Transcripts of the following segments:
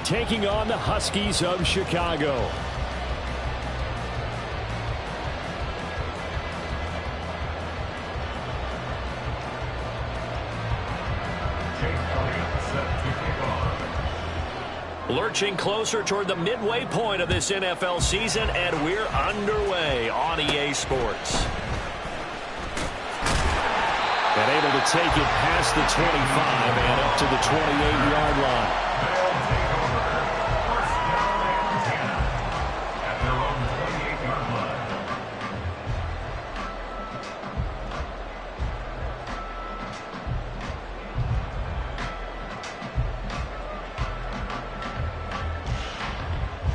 taking on the Huskies of Chicago. Lurching closer toward the midway point of this NFL season, and we're underway on EA Sports. And able to take it past the 25 and up to the 28-yard line.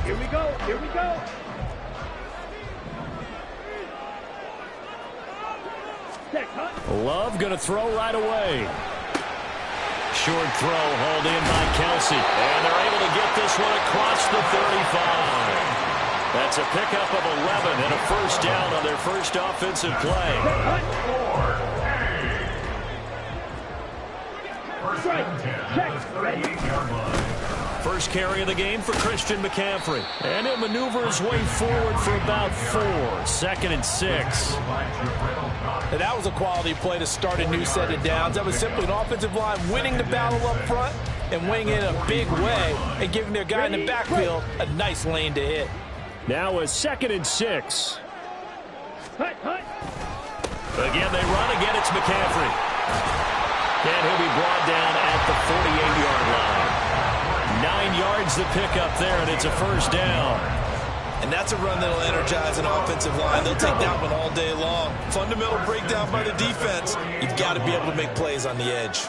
Here we go. Here we go. Love going to throw right away. Short throw hauled in by Kelsey. And they're able to get this one across the 35. That's a pickup of 11 and a first down on their first offensive play. First carry of the game for Christian McCaffrey. And he'll maneuver his way forward for about 4. 2nd and 6. And that was a quality play to start a new set of downs. That was simply an offensive line winning the battle up front and winning in a big way and giving their guy in the backfield a nice lane to hit. Now a 2nd and 6. Again, they run. Again, it's McCaffrey. And he'll be brought down at the 48-yard line. 9 yards the pickup there, and it's a first down. And that's a run that'll energize an offensive line. They'll take that one all day long. Fundamental breakdown by the defense. You've got to be able to make plays on the edge.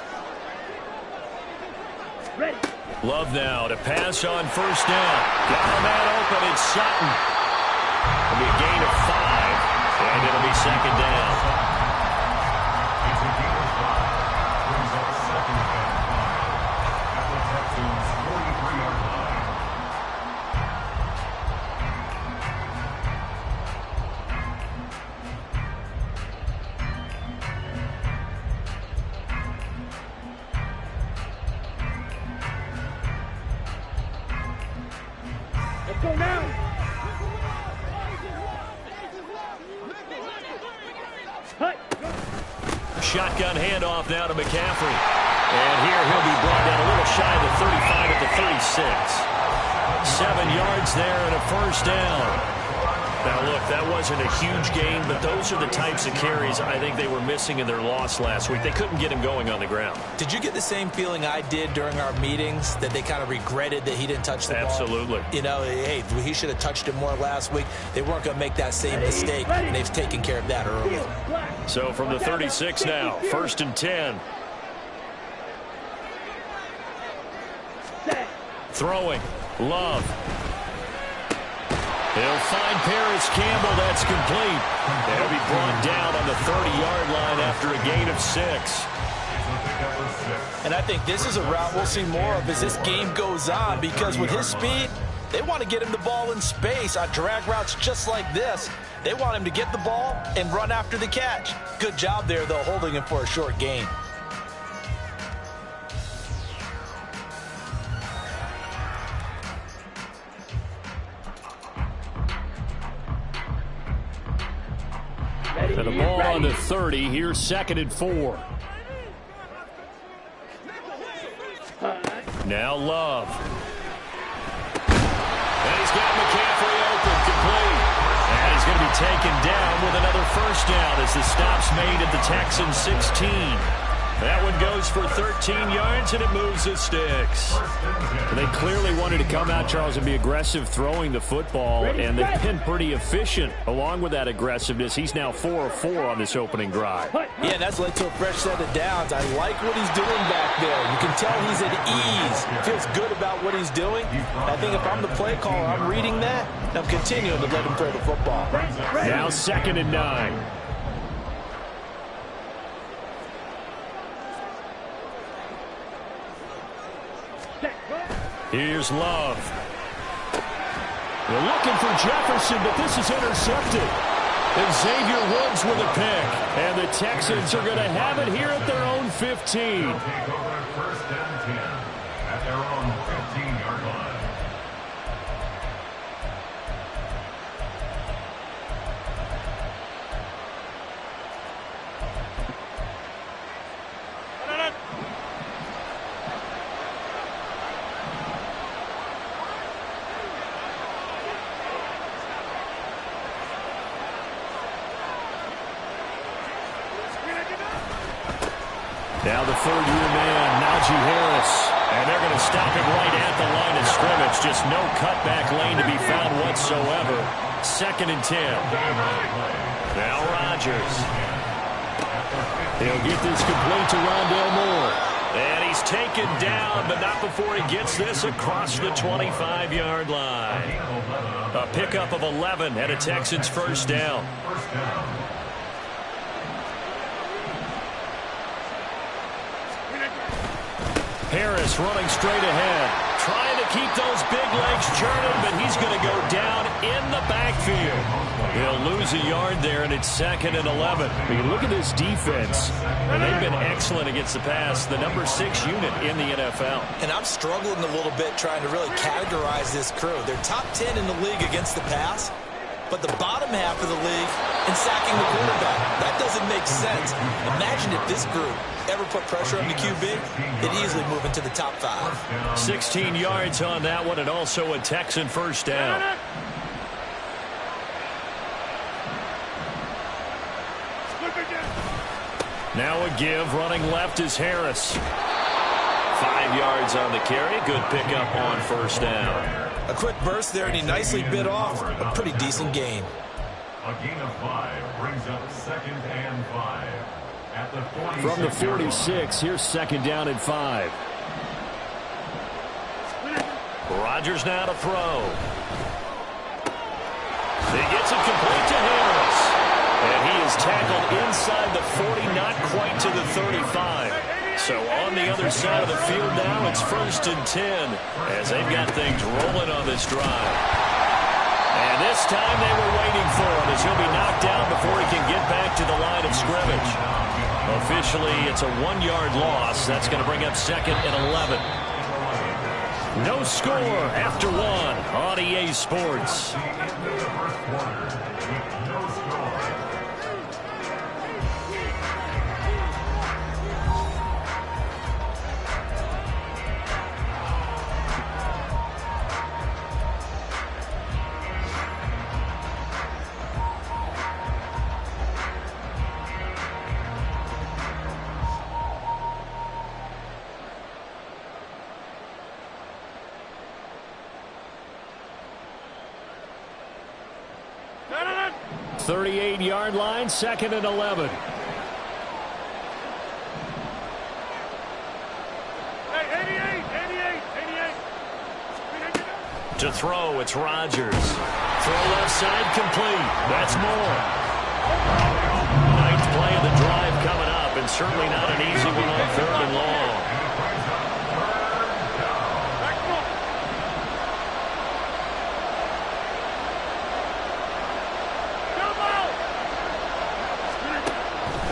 Love now to pass on first down. Got a man open. It's Sutton. It'll be a gain of 5, and it'll be second down. Go now. Shotgun handoff now to McCaffrey. And here he'll be brought down a little shy of the 35 at the 36. 7 yards there and a first down. Now, look, that wasn't a huge gain, but those are the types of carries I think they were missing in their loss last week. They couldn't get him going on the ground. Did you get the same feeling I did during our meetings, that they kind of regretted that he didn't touch the ball? Absolutely. You know, hey, he should have touched it more last week. They weren't going to make that same mistake, and they've taken care of that early. So from the 36 now, 1st and 10. Throwing. Love. He'll find Paris Campbell. That's complete. They'll be brought down on the 30-yard line after a gain of 6. And I think this is a route we'll see more of as this game goes on, because with his speed, they want to get him the ball in space on drag routes just like this. They want him to get the ball and run after the catch. Good job there, though, holding him for a short gain. And the ball on the 30. Here's 2nd and 4. Now Love. And he's got McCaffrey open, complete. And he's going to be taken down with another first down as the stop's made at the Texans 16. That one goes for 13 yards, and it moves the sticks. They clearly wanted to come out, Charles, and be aggressive throwing the football, and they've been pretty efficient along with that aggressiveness. He's now 4 of 4 on this opening drive. Yeah, that's led to a fresh set of downs. I like what he's doing back there. You can tell he's at ease. Feels good about what he's doing. I think if I'm the play caller, I'm reading that, and I'm continuing to let him throw the football. Now 2nd and 9. Here's Love. They're looking for Jefferson, but this is intercepted. And Xavier Woods with a pick. And the Texans are going to have it here at their own 15. First and 10 at their own 15-yard line. Now the third-year man, Najee Harris. And they're going to stop him right at the line of scrimmage. Just no cutback lane to be found whatsoever. 2nd and 10. Now Rodgers. He'll get this complete to Rondale Moore. And he's taken down, but not before he gets this across the 25-yard line. A pickup of 11 and a Texans first down. Harris running straight ahead, trying to keep those big legs churning, but he's going to go down in the backfield. He'll lose a yard there, and it's 2nd and 11. You look at this defense, and they've been excellent against the pass, the number 6 unit in the NFL. And I'm struggling a little bit trying to really categorize this crew. They're top 10 in the league against the pass, but the bottom half of the league in sacking the quarterback. That doesn't make sense. Imagine if this group ever put pressure on the QB, they'd easily move into the top 5. 16 yards on that one, and also a Texan first down. Now a give, running left is Harris. 5 yards on the carry. Good pickup on first down. A quick burst there, and he nicely bit off a pretty decent gain. A gain of 5 brings up 2nd and 5. At the 46. From the 46, here's 2nd down and 5. Rodgers now to throw. He gets it complete to Harris. And he is tackled inside the 40, not quite to the 35. So on the other side of the field now, it's 1st and 10 as they've got things rolling on this drive. And this time they were waiting for him as he'll be knocked down before he can get back to the line of scrimmage. Officially, it's a 1-yard loss. That's going to bring up 2nd and 11. No score after 1 on EA Sports. The 38-yard line, 2nd and 11. To throw, it's Rodgers. Throw left side, complete. That's Moore. 9th play of the drive coming up, and certainly not an easy one on 3rd and long.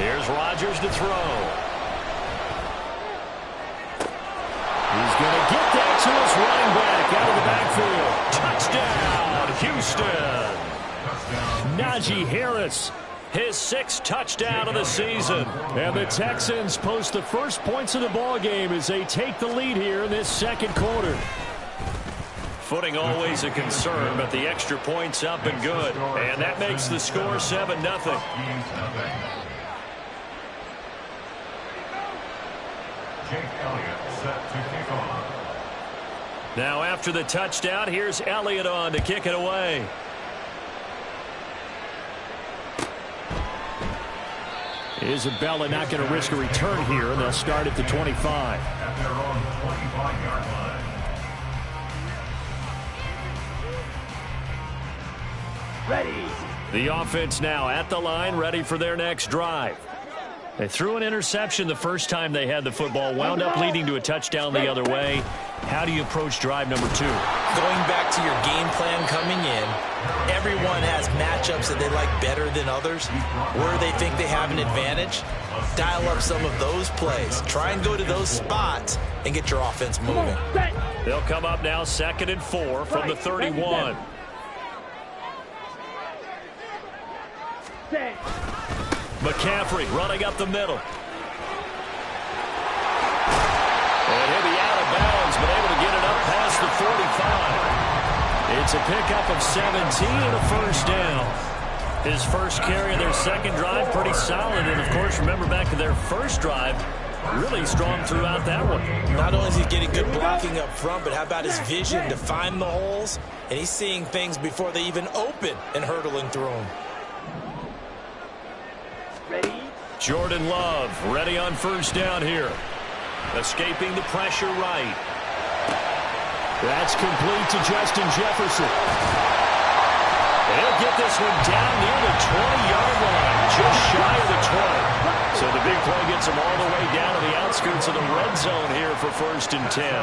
Here's Rodgers to throw. He's going to get that to his running back out of the backfield. Touchdown, Houston. Najee Harris, his 6th touchdown of the season. And the Texans post the first points of the ball game as they take the lead here in this 2nd quarter. Footing always a concern, but the extra points up and good. And that makes the score 7-0. Now after the touchdown, here's Elliott on to kick it away. Isabella not going to risk a return here, and they'll start at the 25. At their own 25-yard line. Ready. The offense now at the line, ready for their next drive. They threw an interception the first time they had the football, wound up leading to a touchdown the other way. How do you approach drive number 2? Going back to your game plan coming in, everyone has matchups that they like better than others, where they think they have an advantage. Dial up some of those plays. Try and go to those spots and get your offense moving. They'll come up now 2nd and 4 from the 31. McCaffrey running up the middle. And he'll be out of bounds, but able to get it up past the 45. It's a pickup of 17 and a first down. His first carry of their 2nd drive, pretty solid. And, of course, remember back to their first drive, Really strong throughout that one. Not only is he getting good blocking up front, but how about his vision to find the holes? And he's seeing things before they even open and hurdling through them. Ready? Jordan Love ready on first down here. Escaping the pressure right. That's complete to Justin Jefferson. He'll get this one down near the 20-yard line, just shy of the 20. So the big play gets him all the way down to the outskirts of the red zone here for 1st and 10.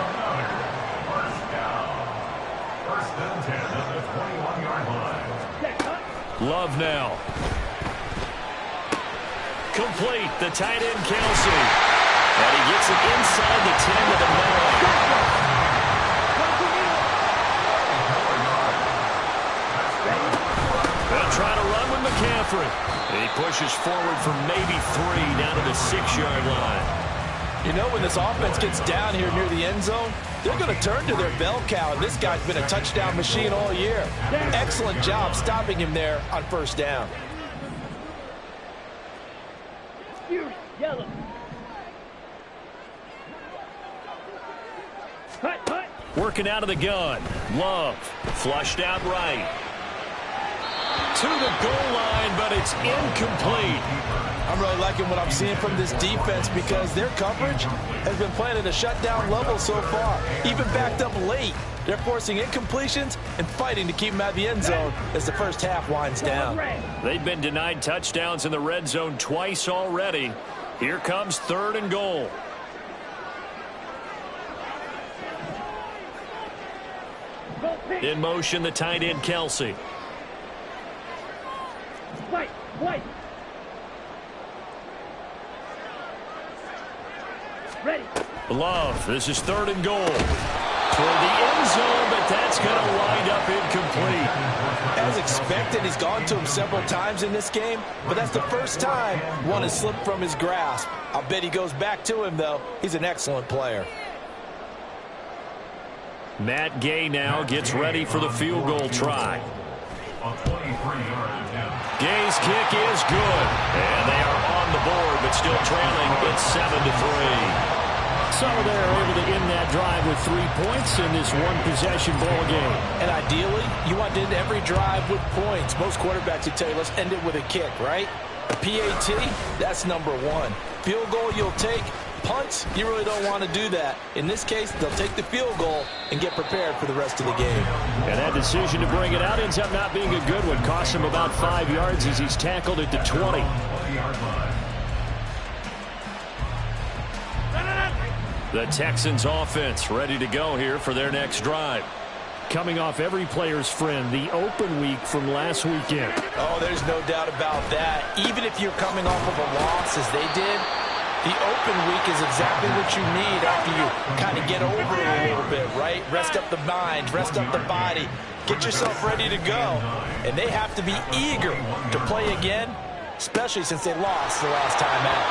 First and 10 at the 21-yard line. Love now. Complete, the tight end Kelsey. And he gets it inside the 10 to the 9. They'll try to run with McCaffrey. And he pushes forward for maybe 3 down to the 6-yard line. You know, when this offense gets down here near the end zone, they're going to turn to their bell cow, and this guy's been a touchdown machine all year. Excellent job stopping him there on first down. Yellow. Hut. Working out of the gun. Love. Flushed out right. To the goal line, but it's incomplete. I'm really liking what I'm seeing from this defense because their coverage has been playing at a shutdown level so far. Even backed up late. They're forcing incompletions and fighting to keep them out of the end zone as the first half winds down. They've been denied touchdowns in the red zone twice already. Here comes 3rd and goal. In motion, the tight end Kelsey. White. Ready. Love, this is 3rd and goal. Toward the end zone, but that's going to wind up incomplete. As expected, he's gone to him several times in this game, but that's the first time one has slipped from his grasp. I'll bet he goes back to him, though. He's an excellent player. Matt Gay now gets ready for the field goal try. Gay's kick is good, and they are on the board, but still trailing. It's 7-3. So they're able to end that drive with 3 points in this one-possession ball game. And ideally, you want to end every drive with points. Most quarterbacks would tell you, let's end it with a kick, right? A PAT, that's number 1. Field goal you'll take. Punts, you really don't want to do that. In this case, they'll take the field goal and get prepared for the rest of the game. And that decision to bring it out ends up not being a good one. Costs him about 5 yards as he's tackled at the 20. The Texans offense ready to go here for their next drive. Coming off every player's friend, the open week from last weekend. Oh, there's no doubt about that. Even if you're coming off of a loss as they did, the open week is exactly what you need after you kind of get over it a little bit, right? Rest up the mind, rest up the body, get yourself ready to go. And they have to be eager to play again, especially since they lost the last time out.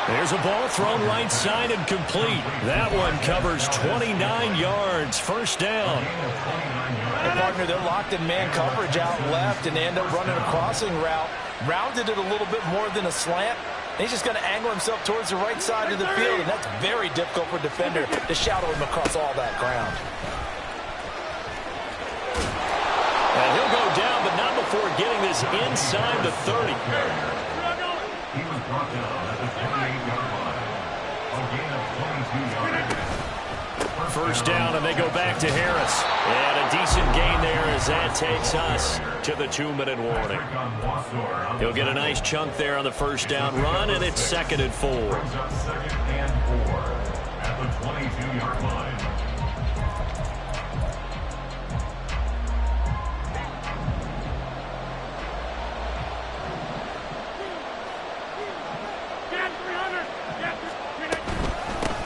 There's a ball thrown right side and complete. That one covers 29 yards. First down. And partner, they're locked in man coverage out left, and they end up running a crossing route. Rounded it a little bit more than a slant. He's just going to angle himself towards the right side of the field, and that's very difficult for a defender to shadow him across all that ground. And he'll go down, but not before getting this inside the 30. He was brought down at the 28-yard line. A gain of 22 yards. First down, and they go back to Harris. And a decent gain there as that takes us to the 2-minute warning. He'll get a nice chunk there on the first down run, and it's 2nd and 4. Second and 4 at the 22-yard line.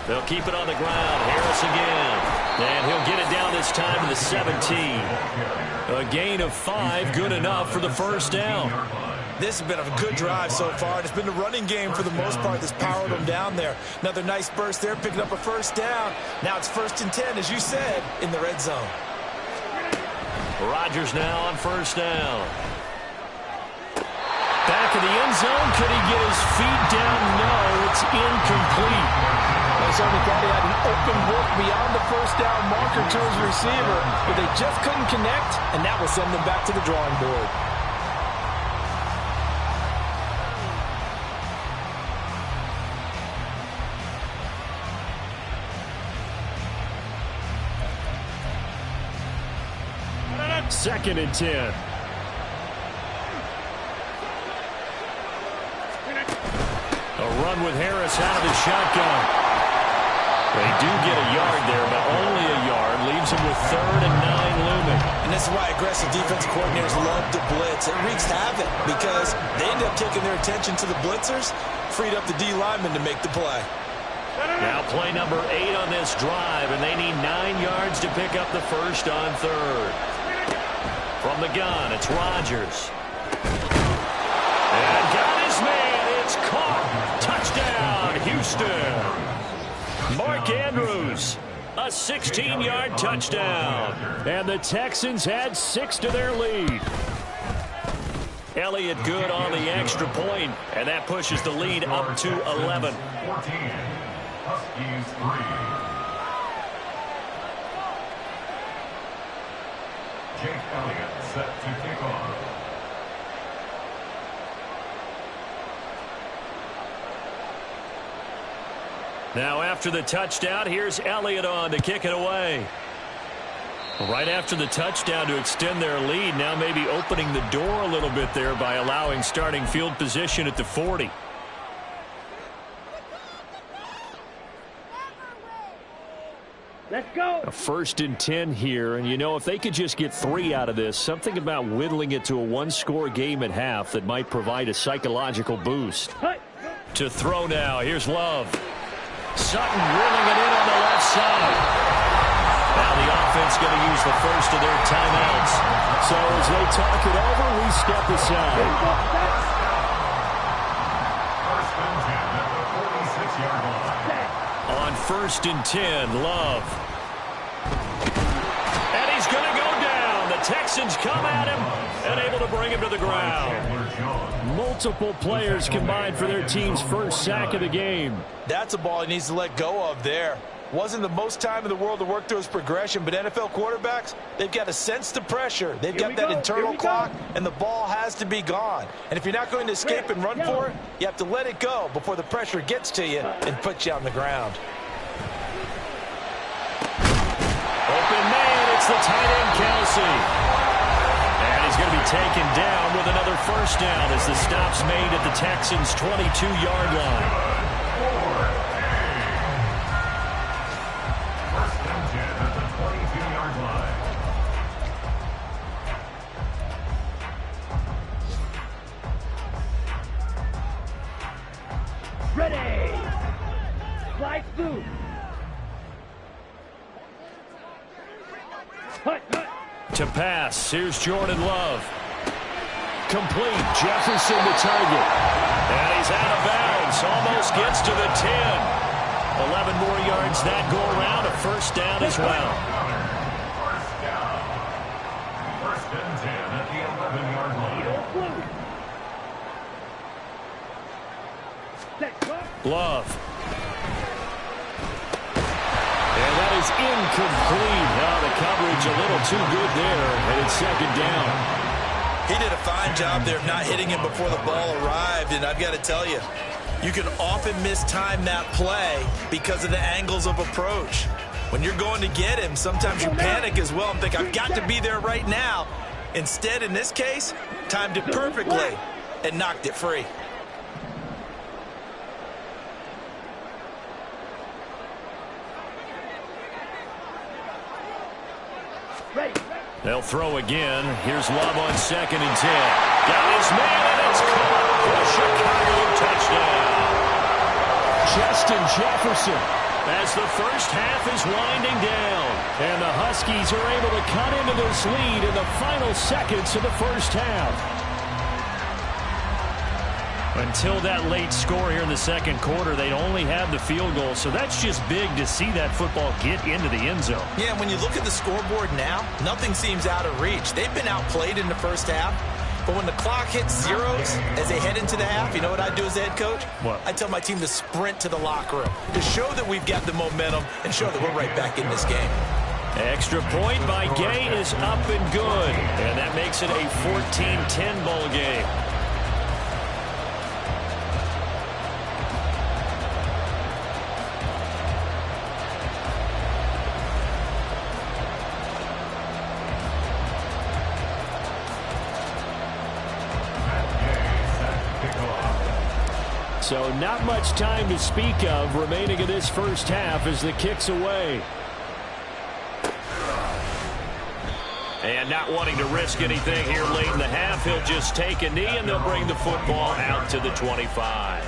They'll keep it on the ground. Harris again. And he'll get it down this time to the 17. A gain of 5, good enough for the first down. This has been a good drive so far. It's been the running game for the most part that's powered them down there. Another nice burst there, picking up a first down. Now it's 1st and 10, as you said, in the red zone. Rodgers now on first down. Back in the end zone. Could he get his feet down? No, it's incomplete. They certainly thought he had an open look beyond the first down marker to his receiver, but they just couldn't connect, and that will send them back to the drawing board. Second and 10. A run with Harris out of the shotgun. They do get a yard there, but only a yard. Leaves them with 3rd and 9 looming. And this is why aggressive defensive coordinators love to blitz. It wreaks havoc because they end up taking their attention to the blitzers, freed up the D lineman to make the play. Now play number 8 on this drive, and they need 9 yards to pick up the first on 3rd. From the gun, it's Rodgers. And got his man. It's caught. Touchdown, Houston. Mark Andrews, a 16-yard touchdown. And the Texans add 6 to their lead. Elliott good on the extra point, and that pushes the lead up to 11. 14. Huskies 3. Jake Elliott set to kick off. Now after the touchdown, here's Elliott on to kick it away. Right after the touchdown to extend their lead, now maybe opening the door a little bit there by allowing starting field position at the 40. Let's go. A 1st and 10 here, and you know, if they could just get 3 out of this, something about whittling it to a 1-score game at half that might provide a psychological boost. Hey. To throw now, here's Love. Sutton drilling it in on the left side. Now the offense going to use the first of their timeouts. So as they talk it over, we step aside. First and 10 at the 46-yard line. On 1st and 10, Love. And he's going to go down. The Texans come at him and able to bring him to the ground. Multiple players combined for their team's first sack of the game. That's a ball he needs to let go of there. Wasn't the most time in the world to work through his progression, but NFL quarterbacks, they've got to sense the pressure. They've got that internal clock, and the ball has to be gone. And if you're not going to escape and run for it, you have to let it go before the pressure gets to you and puts you on the ground. Open man, it's the tight end, Kelsey. And he's going to be taken down with another first down as the stop's made at the Texans' 22-yard line. Ready. Slide through. Hut, hut. To pass, here's Jordan Love. Complete, Jefferson the target. And he's out of bounds, almost gets to the 10. 11 more yards that go around, a first down as well. First down. First and 10 at the 11-yard line. Love. And that is incomplete. Now the coverage a little too good there, and it's 2nd down. He did a fine job there of not hitting him before the ball arrived, and I've got to tell you, you can often mistime that play because of the angles of approach. When you're going to get him, sometimes you panic as well and think, I've got to be there right now. Instead, in this case, timed it perfectly and knocked it free. They'll throw again. Here's Love on 2nd and 10. Got his man, and it's caught for a Chicago touchdown. Justin Jefferson as the first half is winding down. And the Huskies are able to cut into this lead in the final seconds of the first half. Until that late score here in the second quarter, they'd only had the field goal, so that's just big to see that football get into the end zone. Yeah, when you look at the scoreboard now, nothing seems out of reach. They've been outplayed in the first half, But when the clock hits zeros as they head into the half, you know what I do as the head coach? What? I tell my team to sprint to the locker room to show that we've got the momentum and show that we're right back in this game. Extra point by Gay is up and good. And that makes it a 14-10 ball game. So not much time to speak of remaining in this first half as the kick's away. And not wanting to risk anything here late in the half, he'll just take a knee and they'll bring the football out to the 25.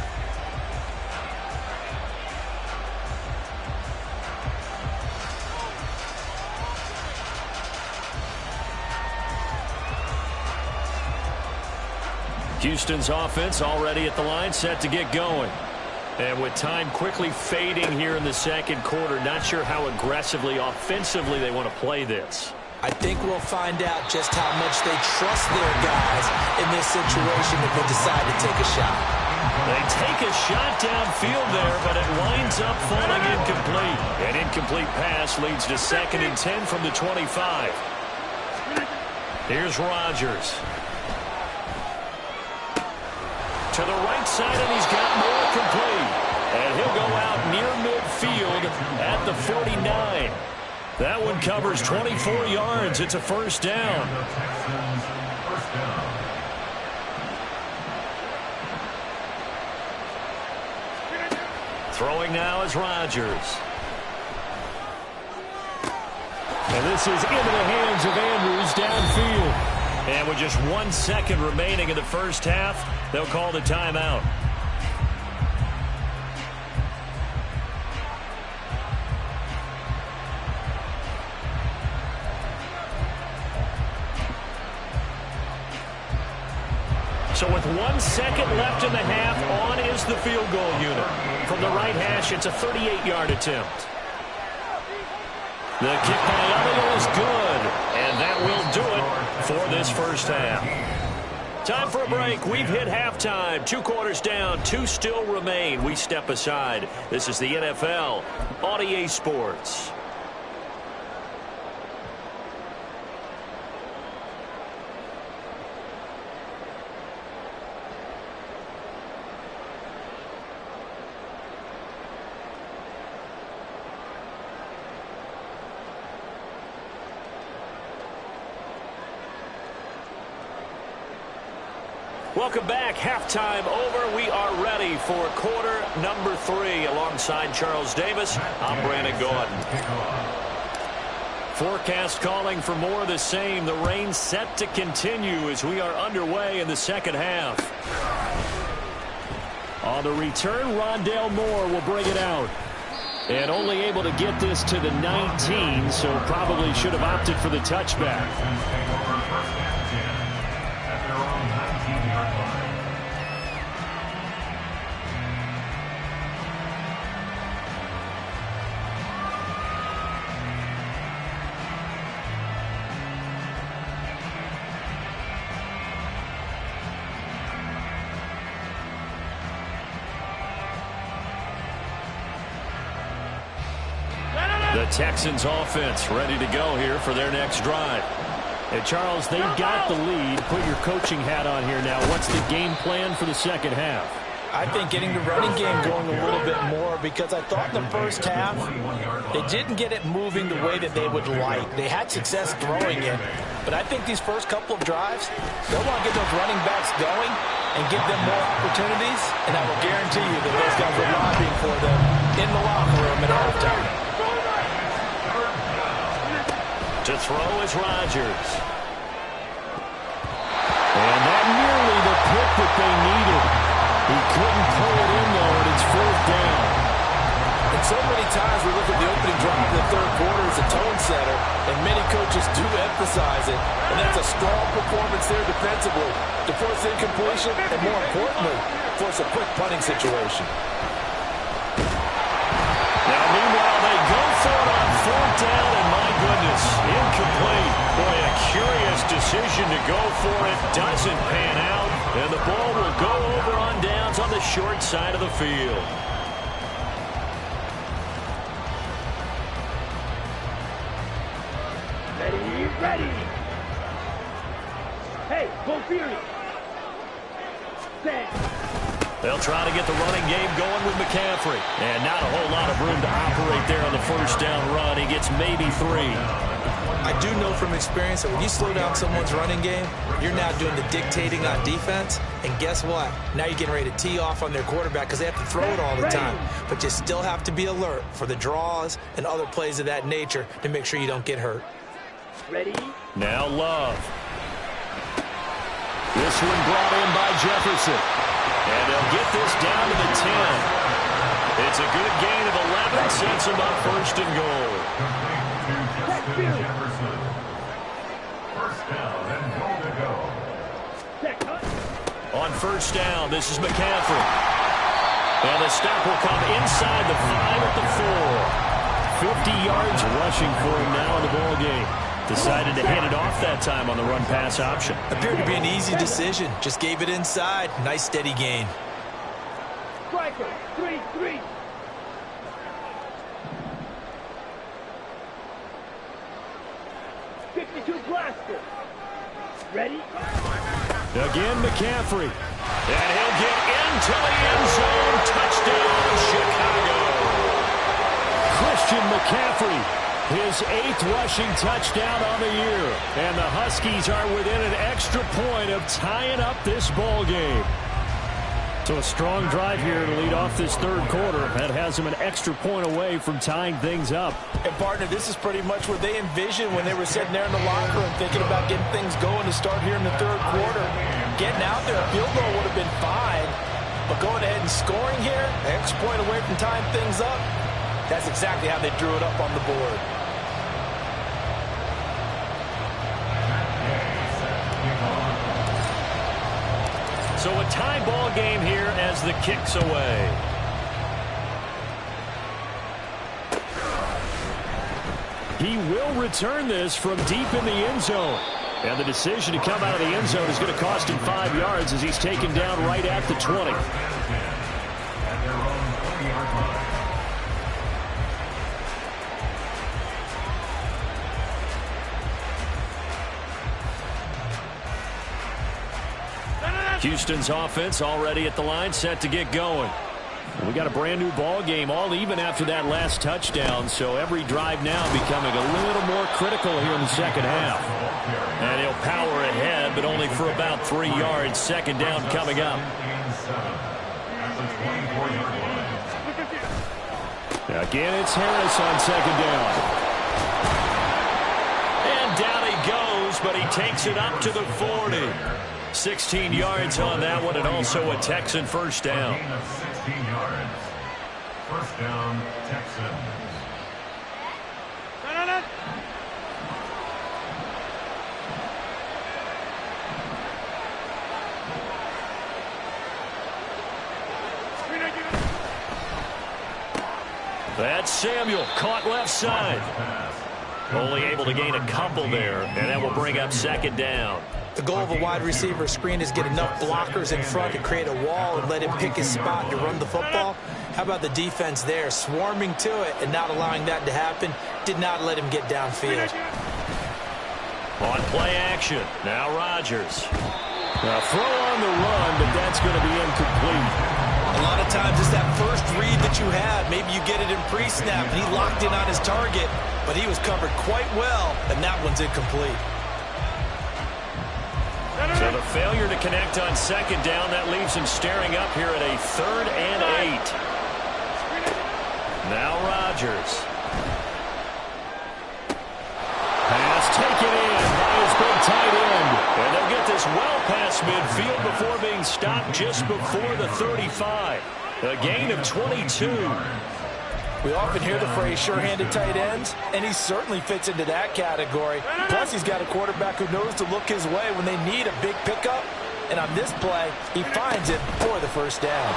Houston's offense already at the line, set to get going. And with time quickly fading here in the second quarter, not sure how aggressively, offensively they want to play this. I think we'll find out just how much they trust their guys in this situation if they decide to take a shot. They take a shot downfield there, but it winds up falling incomplete. An incomplete pass leads to 2nd and 10 from the 25. Here's Rodgers. To the right side, and he's got more complete. And he'll go out near midfield at the 49. That one covers 24 yards. It's a first down. Throwing now is Rodgers. And this is into the hands of Andrews downfield. And with just 1 second remaining in the first half, they'll call the timeout. So with 1 second left in the half, on is the field goal unit. From the right hash, it's a 38-yard attempt. The kick by Elliott is good, and that will do it for this first half. Time for a break. We've hit halftime. 2 quarters down, 2 still remain. We step aside. This is the NFL on EA Sports. Welcome back. Halftime over. We are ready for quarter number 3. Alongside Charles Davis, I'm Brandon Gordon. Forecast calling for more of the same. The rain set to continue as we are underway in the second half. On the return, Rondale Moore will bring it out. And only able to get this to the 19, so probably should have opted for the touchback. The Texans offense ready to go here for their next drive. And Charles, they've got the lead. Put your coaching hat on here now. What's the game plan for the second half? I think getting the running game going a little bit more, because I thought in the first half they didn't get it moving the way that they would like. They had success throwing it, but I think these first couple of drives, they'll want to get those running backs going and give them more opportunities, and I will guarantee you that those guys are lobbying for them in the locker room at halftime. To throw is Rodgers. And that nearly the pick that they needed. He couldn't pull it in, though, and it's 4th down. And so many times we look at the opening drive in the third quarter as a tone setter, and many coaches do emphasize it. And that's a strong performance there defensively to force incompletion and, more importantly, force a quick punting situation. Now, meanwhile, they go for it on 4th down, and my goodness, incomplete. Boy, a curious decision to go for it doesn't pan out, and the ball will go over on downs on the short side of the field. Ready. Hey, go Fury. Set. They'll try to get the running game going with McCaffrey. And not a whole lot of room to operate there on the first down run. He gets maybe 3. I do know from experience that when you slow down someone's running game, you're now doing the dictating on defense. And guess what? Now you're getting ready to tee off on their quarterback because they have to throw it all the time. But you still have to be alert for the draws and other plays of that nature to make sure you don't get hurt. Ready? Now Love. This one brought in by Jefferson. And they'll get this down to the 10. It's a good gain of 11, sets them up first and goal. Jefferson. First down and goal to go. On first down, this is McCaffrey. And the stop will come inside the 5 at the 4. 50 yards rushing for him now in the ball game. Decided to hand it off that time on the run-pass option. Appeared to be an easy decision. Just gave it inside. Nice, steady gain. Striker, 3-3. Blaster. Ready? Again, McCaffrey. And he'll get into the end zone. Touchdown, Chicago. Christian McCaffrey. His 8th rushing touchdown on the year. And the Huskies are within an extra point of tying up this ball game. So a strong drive here to lead off this third quarter. That has them an extra point away from tying things up. And, partner, this is pretty much what they envisioned when they were sitting there in the locker room thinking about getting things going to start here in the third quarter. Getting out there, a field goal would have been fine. But going ahead and scoring here, an extra point away from tying things up, that's exactly how they drew it up on the board. So a tie ball game here as the kick's away. He will return this from deep in the end zone. And the decision to come out of the end zone is going to cost him 5 yards as he's taken down right at the 20. Houston's offense already at the line, set to get going. We got a brand new ball game, all even after that last touchdown, so every drive now becoming a little more critical here in the second half. And he'll power ahead, but only for about 3 yards. Second down coming up. Again, it's Harris on second down. And down he goes, but he takes it up to the 40. 16 yards on that one, and also a Texan first down. 16 yards. First down, Texans. That's Samuel, caught left side. Only able to gain a couple there, and that will bring up second down. The goal of a wide receiver screen is get enough blockers in front to create a wall and let him pick his spot to run the football. How about the defense there, swarming to it and not allowing that to happen? Did not let him get downfield. On play action, now Rodgers. Now throw on the run, but that's going to be incomplete. A lot of times it's that first read that you have. Maybe you get it in pre-snap, and he locked in on his target, but he was covered quite well, and that one's incomplete. So the failure to connect on second down, that leaves him staring up here at a 3rd and 8. Now Rodgers. Pass taken in by his big tight end. And they'll get this well past midfield before being stopped just before the 35. A gain of 22. We often hear the phrase sure-handed tight ends, and he certainly fits into that category. Plus, he's got a quarterback who knows to look his way when they need a big pickup. And on this play, he finds it for the first down.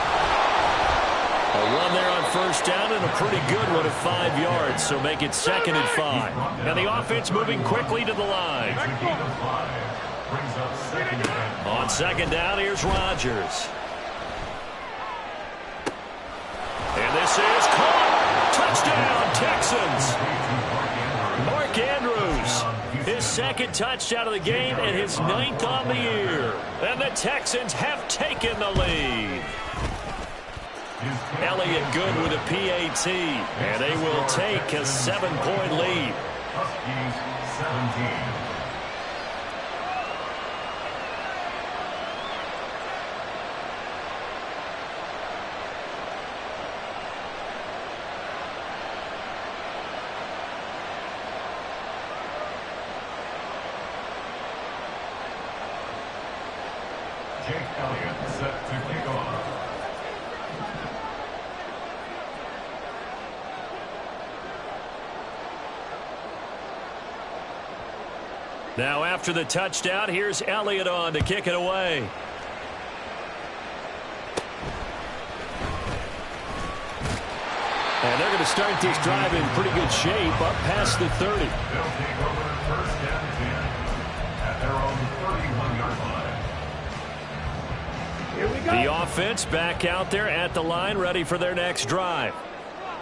A run there on first down and a pretty good one of 5 yards, so make it 2nd and 5. And the offense moving quickly to the line. On 2nd down, here's Rodgers. And this is caught. Touchdown, Texans. Mark Andrews, his 2nd touchdown of the game and his 9th on the year. And the Texans have taken the lead. Elliott good with a PAT, and they will take a 7-point lead. Huskies 17. Jake Elliott set to kick off. Now after the touchdown, here's Elliott on to kick it away. And they're going to start this drive in pretty good shape up past the 30. They'll take over 1st and 10 at their own 31-yard line. Here we go. The offense back out there at the line, ready for their next drive.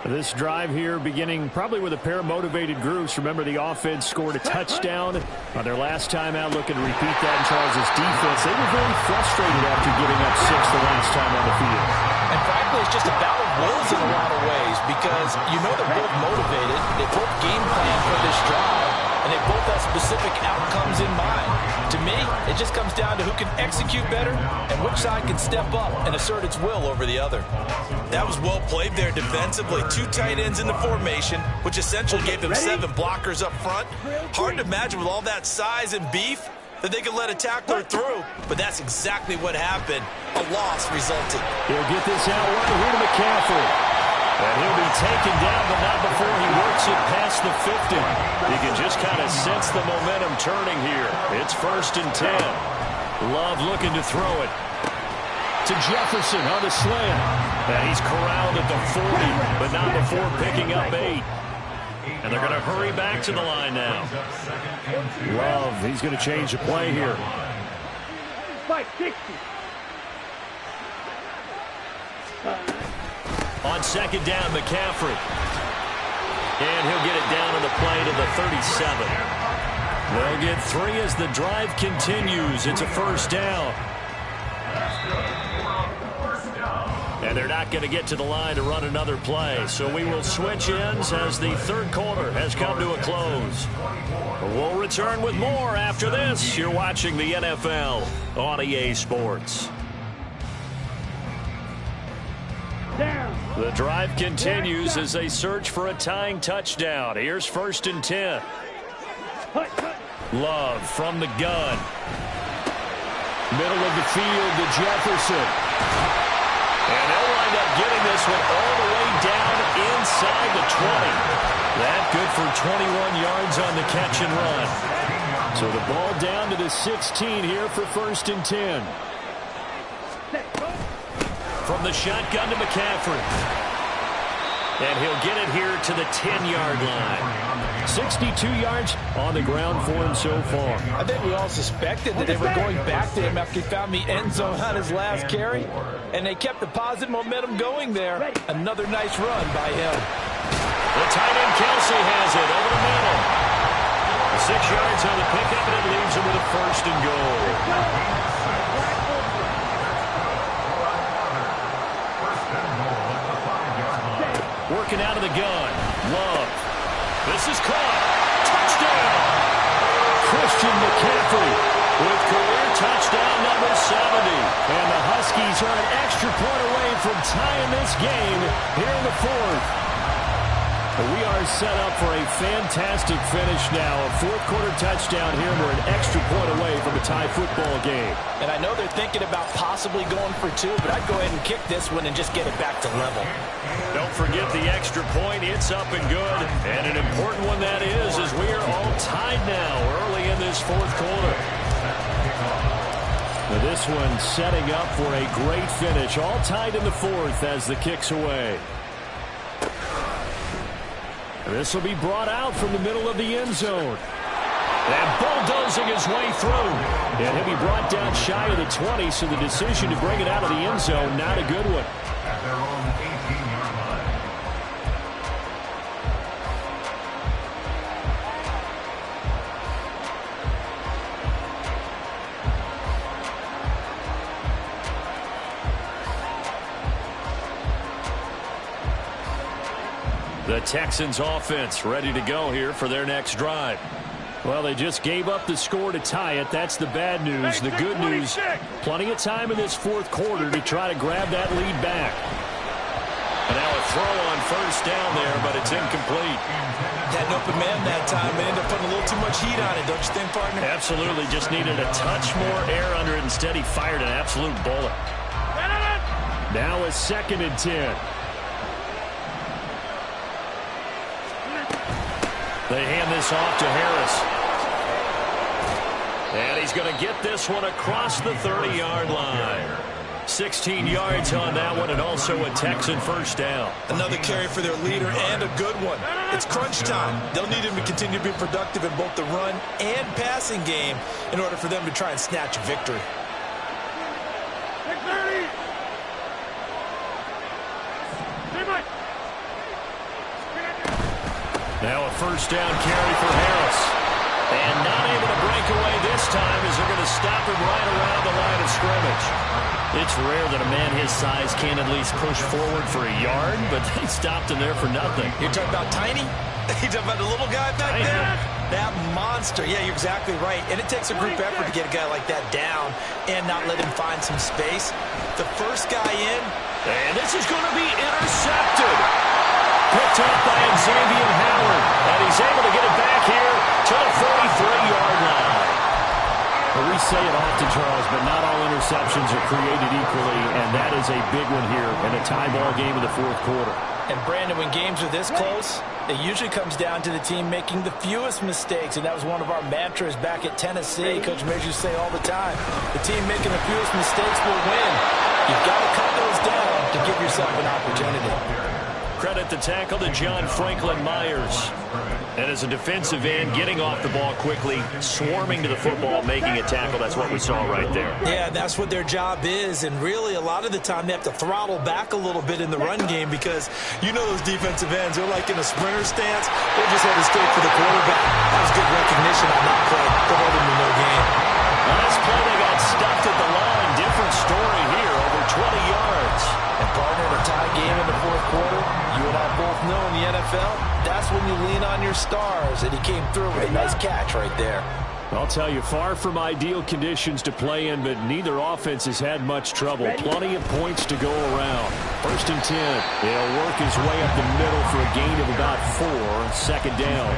This drive here beginning probably with a pair of motivated groups. Remember, the offense scored a touchdown on their last time out, looking to repeat that in Charles' defense. They were very frustrated after giving up 6 the last time on the field. And frankly, it's just a battle of wills in a lot of ways because you know they're both motivated. They both game plan for this drive, and they both have specific outcomes in mind. To me, it just comes down to who can execute better and which side can step up and assert its will over the other. That was well played there defensively. 2 tight ends in the formation, which essentially gave them 7 blockers up front. Hard to imagine with all that size and beef that they could let a tackler through, but that's exactly what happened. A loss resulted. He'll get this out right here to McCaffrey. And he'll be taken down, but not before he works it past the 50. You can just kind of sense the momentum turning here. It's 1st and 10. Love looking to throw it to Jefferson on the slant. And he's corralled at the 40, but not before picking up 8. And they're going to hurry back to the line now. Love, he's going to change the play here. 560. On 2nd down, McCaffrey. And he'll get it down on the play to the 37. They'll get 3 as the drive continues. It's a 1st down. And they're not going to get to the line to run another play. So we will switch ends as the 3rd quarter has come to a close. We'll return with more after this. You're watching the NFL on EA Sports. The drive continues as they search for a tying touchdown. Here's 1st and 10. Love from the gun. Middle of the field to Jefferson. And they'll wind up getting this one all the way down inside the 20. That good for 21 yards on the catch and run. So the ball down to the 16 here for 1st and 10. From the shotgun to McCaffrey. And he'll get it here to the 10-yard line. 62 yards on the ground for him so far. I think we all suspected that they were going back to him after he found the end zone on his last carry. And they kept the positive momentum going there. Another nice run by him. The tight end Kelsey has it over the middle. 6 yards on the pickup, and it leaves him with a 1st and goal. Working out of the gun. Love. This is caught. Touchdown. Christian McCaffrey with career touchdown number 70. And the Huskies are an extra point away from tying this game here in the 4th. We are set up for a fantastic finish now. A 4th quarter touchdown here. We're an extra point away from a tie football game. And I know they're thinking about possibly going for 2, but I'd go ahead and kick this one and just get it back to level. Don't forget the extra point. It's up and good. And an important one that is, as we are all tied now early in this 4th quarter. Now this one setting up for a great finish. All tied in the fourth as the kick's away. This will be brought out from the middle of the end zone. And bulldozing his way through. And he'll be brought down shy of the 20, so the decision to bring it out of the end zone, not a good one. At their own 18-yard line. The Texans offense ready to go here for their next drive. Well, they just gave up the score to tie it. That's the bad news. The good news, plenty of time in this fourth quarter to try to grab that lead back. And now a throw on first down there, but it's incomplete. Had an open man that time and ended up putting a little too much heat on it, don't you think, partner? Absolutely. Just needed a touch more air under it. Instead, he fired an absolute bullet. Now a 2nd and 10. They hand this off to Harris. And he's going to get this one across the 30-yard line. 16 yards on that one, and also a Texan first down. Another carry for their leader, and a good one. It's crunch time. They'll need him to continue to be productive in both the run and passing game in order for them to try and snatch a victory. Now a first down carry for Harris. And not able to break away this time as they're going to stop him right around the line of scrimmage. It's rare that a man his size can't at least push forward for a yard, but they stopped him there for nothing. You're talking about tiny? You're talking about the little guy back there? That monster. Yeah, you're exactly right. And it takes a group effort to get a guy like that down and not let him find some space. The first guy in. And this is going to be intercepted. Picked up by Xavier Howard. And he's able to get it back here to the 43-yard line. Well, we say it often, Charles, but not all interceptions are created equally, and that is a big one here in a tie ball game in the fourth quarter. And, Brandon, when games are this close, it usually comes down to the team making the fewest mistakes, and that was one of our mantras back at Tennessee. Coach Mays used to say all the time, the team making the fewest mistakes will win. You've got to cut those down to give yourself an opportunity. Credit the tackle to John Franklin Myers. And as a defensive end, getting off the ball quickly, swarming to the football, making a tackle. That's what we saw right there. Yeah, that's what their job is. And really, a lot of the time, they have to throttle back a little bit in the run game because you know those defensive ends, they're like in a sprinter stance. They're just headed straight for the quarterback. That was good recognition on that play to hold him to no gain. Last play, they got stuffed at the line. Different story here, over 20 yards. And partner, in a tie game in the fourth quarter, you and I both know in the NFL, that's when you lean on your stars, and he came through with a nice catch right there. I'll tell you, far from ideal conditions to play in, but neither offense has had much trouble. Plenty of points to go around. 1st and 10. He'll work his way up the middle for a gain of about 4. 2nd down.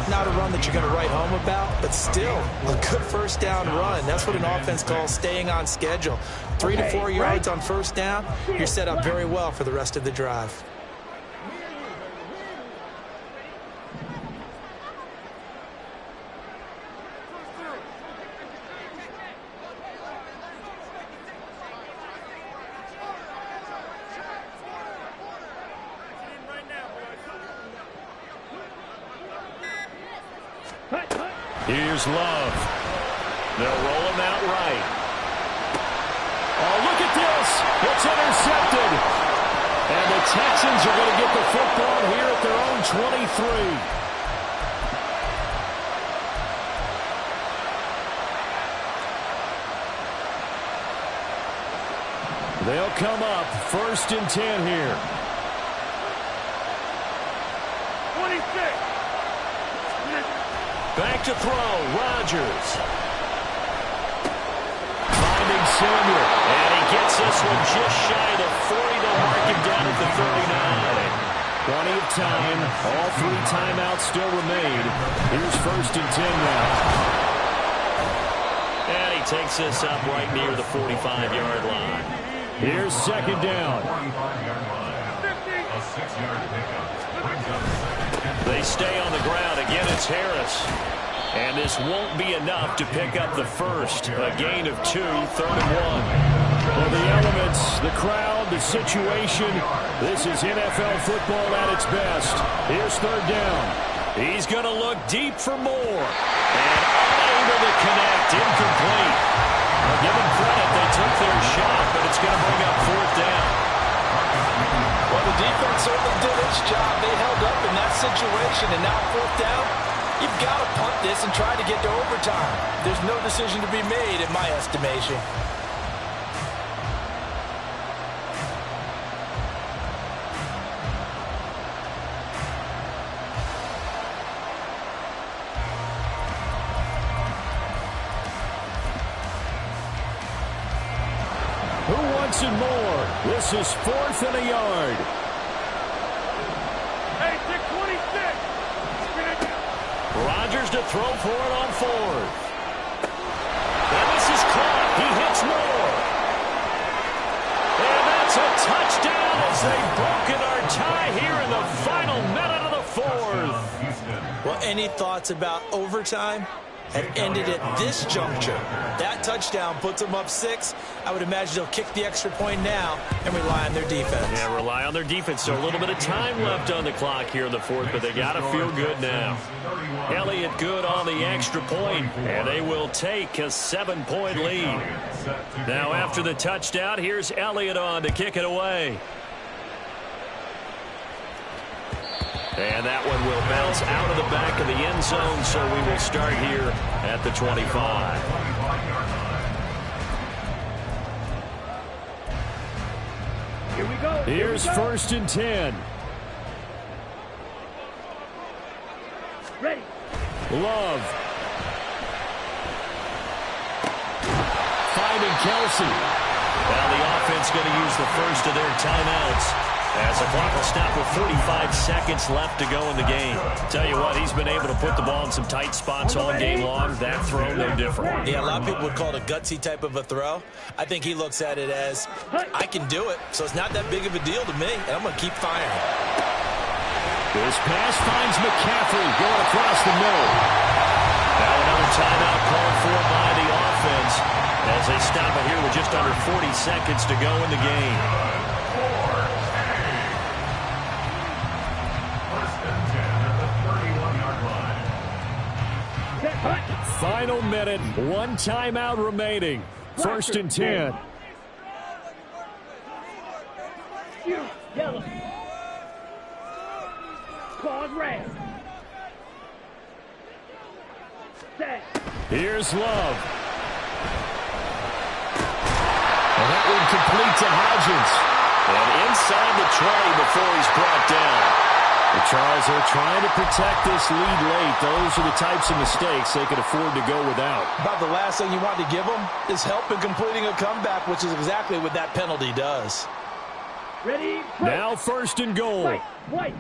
Not a run that you're going to write home about, but still a good first down run. That's what an offense calls staying on schedule. 3 to 4 yards on first down, you're set up very well for the rest of the drive. Here's Love. They'll roll him out right. Oh, look at this. It's intercepted. And the Texans are going to get the football here at their own 23. They'll come up 1st and 10 here. 26. Back to throw, Rodgers. Finding Samuel. And he gets this one just shy of the 40. They'll mark him down at the 39. Plenty of time. All 3 timeouts still remain. Here's 1st and 10 now. And he takes this up right near the 45-yard line. Here's 2nd down. 45-yard line. A 6-yard pickup. They stay on the ground. Again, it's Harris. And this won't be enough to pick up the first. A gain of 2, 3rd and 1. Well, the elements, the crowd, the situation, this is NFL football at its best. Here's 3rd down. He's going to look deep for more. And unable to connect. Incomplete. Well, give them credit. They took their shot, but it's going to bring up 4th down. Well, the defense certainly did its job. They held up in that situation, and now 4th down. You've got to punt this and try to get to overtime. There's no decision to be made in my estimation. Who wants it more? This is 4th and a yard. Hey, 626. Rodgers to throw for it on 4th. And this is caught. He hits more. And that's a touchdown as they've broken our tie here in the final minute of the 4th. Well, any thoughts about overtime? Had ended at this juncture. That touchdown puts them up 6. I would imagine they'll kick the extra point now and rely on their defense. Yeah, rely on their defense. So a little bit of time left on the clock here in the 4th, but they got to feel good now. Elliott good on the extra point, and they will take a 7-point lead. Now after the touchdown, here's Elliott on to kick it away. And that one will bounce out of the back of the end zone, so we will start here at the 25. Here we go. Here's 1st and 10. Ready. Love. Finding Kelsey. Well, the offense going to use the first of their timeouts as the clock will stop with 45 seconds left to go in the game. Tell you what, he's been able to put the ball in some tight spots all game long. That throw, no different. Yeah, a lot of people would call it a gutsy type of a throw. I think he looks at it as, I can do it, so it's not that big of a deal to me, and I'm going to keep firing. This pass finds McCaffrey going across the middle. Now another timeout called for by the offense as they stop it here with just under 40 seconds to go in the game. Final minute, 1 timeout remaining. 1st and 10. Yellow. Claws red. Set. Here's Love. And that one complete to Hodgins. And inside the tray before he's brought down. The Charles are trying to protect this lead late. Those are the types of mistakes they can afford to go without. About the last thing you want to give them is help in completing a comeback, which is exactly what that penalty does. Ready. Now 1st and goal. White.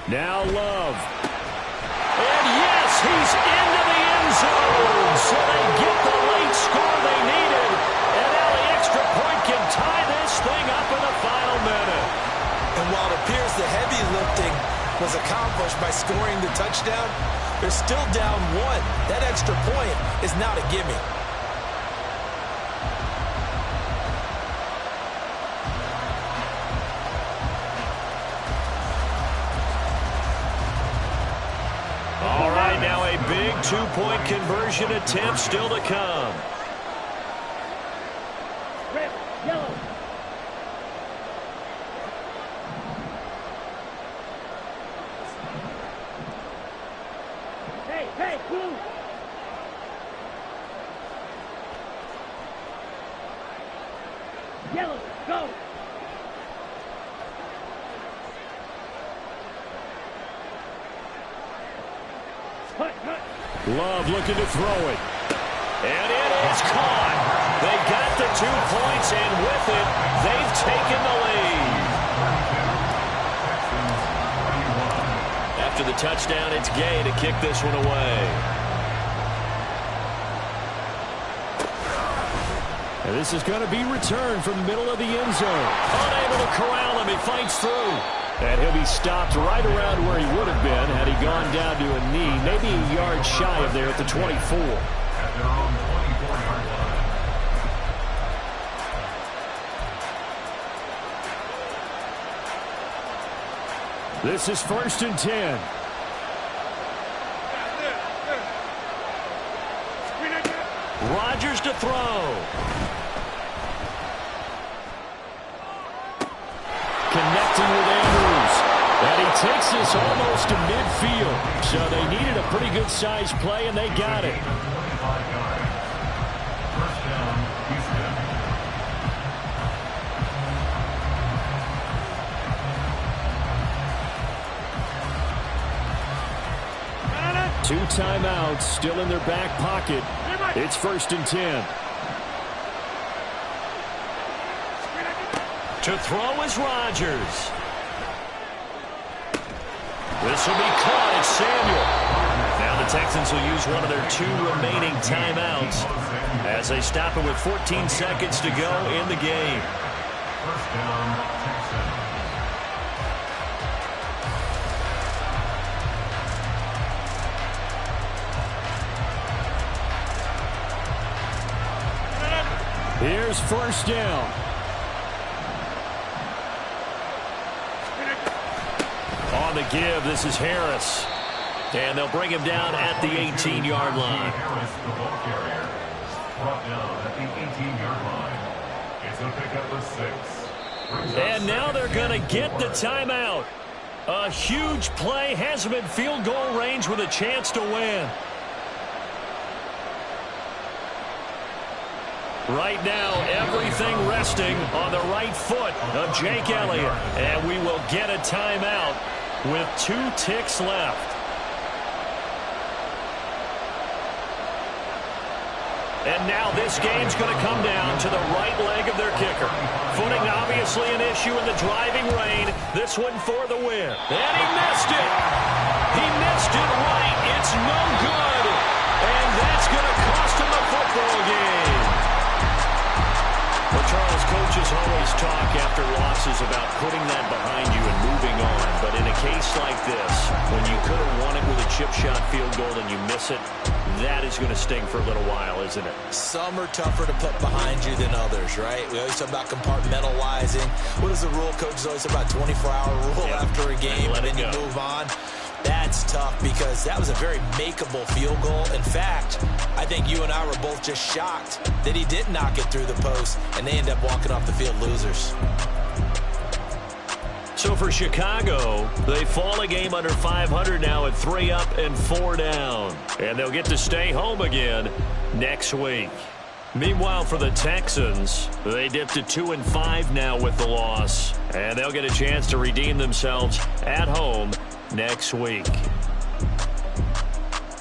Now Love. And yes, he's into the end zone. So they get the late score they needed. And now the extra point can tie this thing up in the final minute. And while it appears the heavy lifting was accomplished by scoring the touchdown, they're still down 1. That extra point is not a gimme. All right, now a big 2-point conversion attempt still to come. Red. Yellow. Hey, blue. Yellow. Go. Love looking to throw it. And it is caught. They got the 2 points, and with it, they've taken the lead. After the touchdown, it's Gay to kick this one away. And this is going to be returned from the middle of the end zone. Unable to corral him. He fights through. And he'll be stopped right around where he would have been had he gone down to a knee, maybe a yard shy of there at the 24. At their own 24-yard line. This is 1st and 10. Rodgers to throw. Connecting with Andrews. And he takes this almost to midfield. So they needed a pretty good size play, and they got it. 25 yards. First down, Houston. Two timeouts still in their back pocket. It's 1st and 10. To throw is Rodgers. This will be caught. It's Samuel. Now the Texans will use one of their 2 remaining timeouts as they stop it with 14 seconds to go in the game. First down, Texans. Here's 1st down. On the give, this is Harris. And they'll bring him down at the 18-yard line. Harris, the ball carrier, brought down at the 18-yard line. It's a pickup of 6. And now they're going to get the timeout. A huge play has him in field goal range with a chance to win. Right now, everything resting on the right foot of Jake Elliott. And we will get a timeout with 2 ticks left. And now this game's going to come down to the right leg of their kicker. Footing obviously an issue in the driving rain. This one for the win. And he missed it. He missed it right. It's no good. And that's going to cost him a football game. Well, Charles, coaches always talk after losses about putting that behind you and moving on. But in a case like this, when you could have won it with a chip shot field goal and you miss it, that is going to sting for a little while, isn't it? Some are tougher to put behind you than others, right? We always talk about compartmentalizing. What is the rule? Coaches always talk about 24-hour rule after a game, and then you move on. That's tough because that was a very makeable field goal. In fact, I think you and I were both just shocked that he did knock it through the post, and they end up walking off the field losers. So for Chicago, they fall a game under 500 now at 3 up and 4 down. And they'll get to stay home again next week. Meanwhile, for the Texans, they dipped to 2-5 now with the loss. And they'll get a chance to redeem themselves at home next week.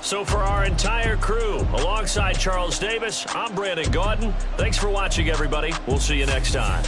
So for our entire crew, alongside Charles Davis, I'm Brandon Gaudin. Thanks for watching, everybody. We'll see you next time.